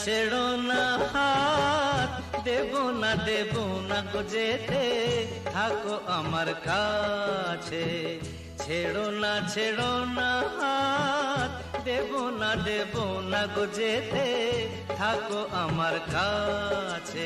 ছেড়ো না হাত, দেব না গো যেতে, থাকো আমার কাছে। ছেড়ো না হাত, দেব না গো যেতে, থাকো আমার কাছে।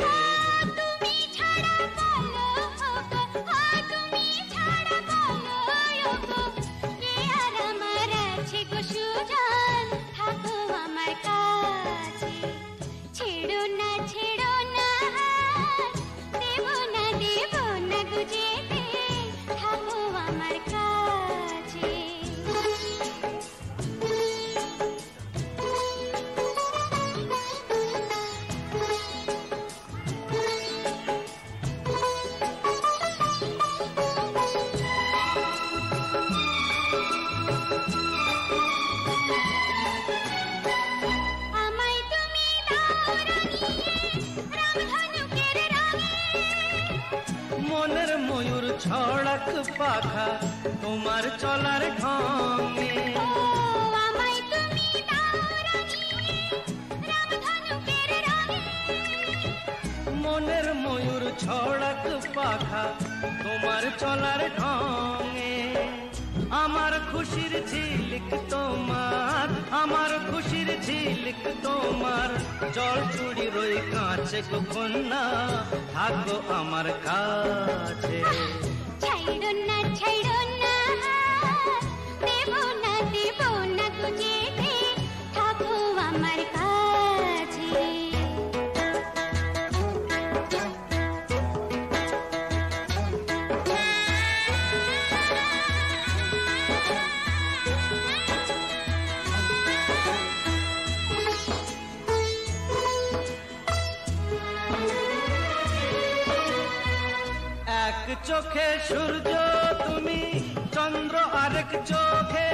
মনের ময়ূর ছড়াক পাখা তোমার চলার ঢঙে, মনের ময়ূর ছড়াক পাখা তোমার চলার ঢঙে। আমার খুশির ঝিলিক তোমার, আমার খুশির ঝিলিক তোমার, জল চুড়ি রই কাঁচে গো কন্যা, থাকো আমার কাছে। ছাইড়ো না দেব না গো যেতে, থাকো আমার কাছে। এক চোখে সূর্য তুমি, চন্দ্র আরেক চোখে,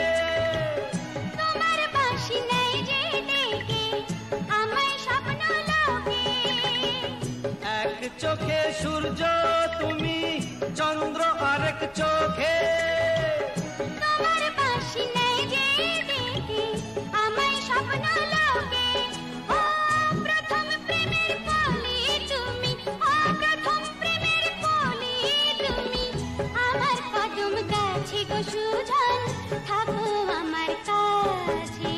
তোমার বাঁশি নেই যে ডেকে আমায় স্বপ্ন লোকে। এক চোখে সূর্য তুমি, চন্দ্র আরেক চোখে, তোমার বাঁশি নেই যে ডেকে আমায় স্বপ্ন লোকে। ও প্রথম প্রেমের কলি তুমি, ও প্রথম প্রেমের কলি তুমি, আমার কদম গাছে গো সুজন, থাকো আমার কাছে।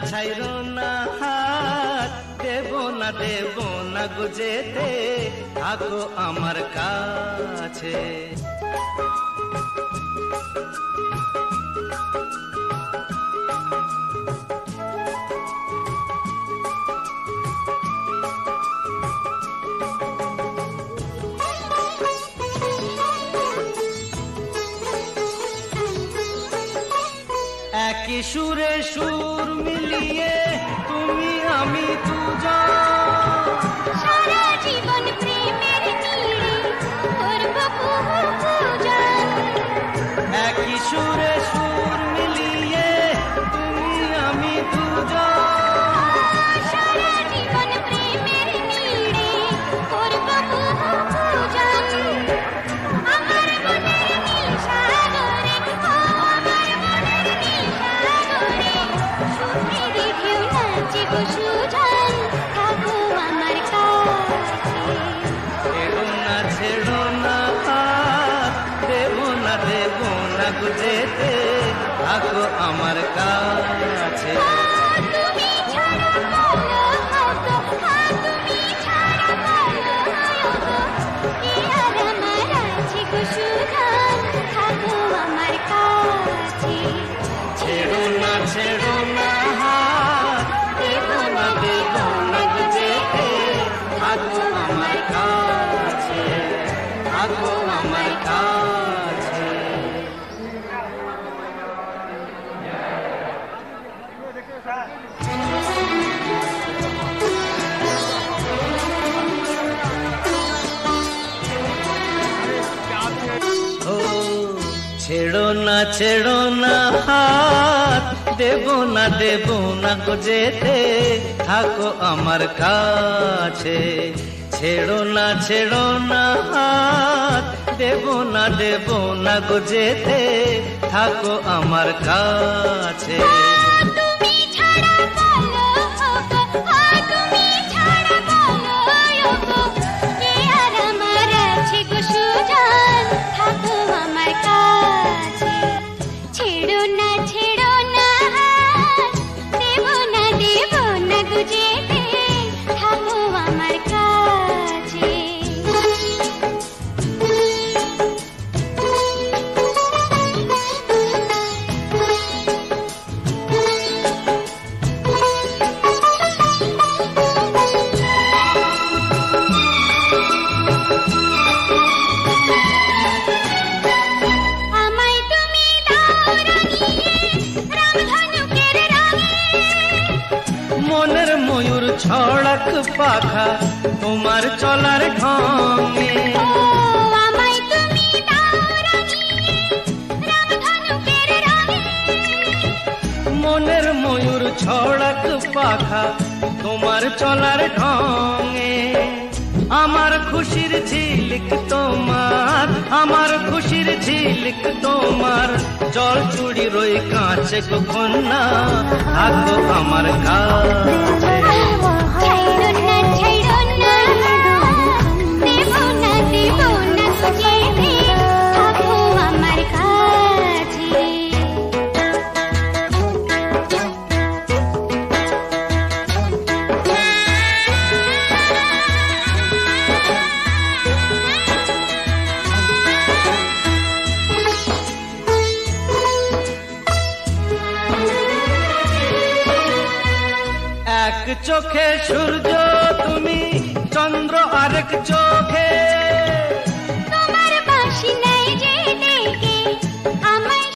ছাইরো না হাত, দেব না গো যেতে, থাকো আমার কাছে। একই সুরে সুর মিলিয়ে তুমি আমি দুজন, সারা জীবন প্রেমের নীড়ে করব পূজন। একই সুরে সুর মিলিয়ে তুমি আমি দুজন, সারা জীবন প্রেমের নীড়ে করব পূজন। আমার মনের নীল সাগরে, ও আমার মনের নীল সাগরে, সুখের ঢেউ নাচে গো সুজন, থাকো আমার কাছে। ছেড়ো না হাত, দেব না গো যেতে, থাকো আমার কাছে। তুমি ছাড়া বলো গো, তুমি ছাড়া বলো গো, কে আর আমার আছে গো সুজন, থাকো আমার কাছে। ছেড়ো না হাত, দেব না গো যেতে, থাকো আমার কাছে, থাকো আমার কাছে। ও ছেড়ো না হাত, দেব না গো যেতে, থাকো আমার কাছে। ছেড়ো না হাত, দেব না গো যেতে, থাকো আমার কাছে। তুমি ছাড়া বলো গো, ছড়াক পাখা তোমার চলার ঢঙে। ও আমায় তুমি দাও রাঙিয়ে রামধনুকের রঙে। মনের ময়ূর ছড়াক পাখা তোমার চলার ঢঙে। আমার খুশির ঝিলিক তোমার, আমার খুশির ঝিলিক তোমার, জল চুড়ি রই কাঁচে কন্যা থাকো আমার কাছে। ছাইড়ো না ছাইড়ো না, দেবো না দেবো না যেতে, থাকো আমার কাছে। এক চোখে সূর্য তুমি, চন্দ্র আরেক চোখ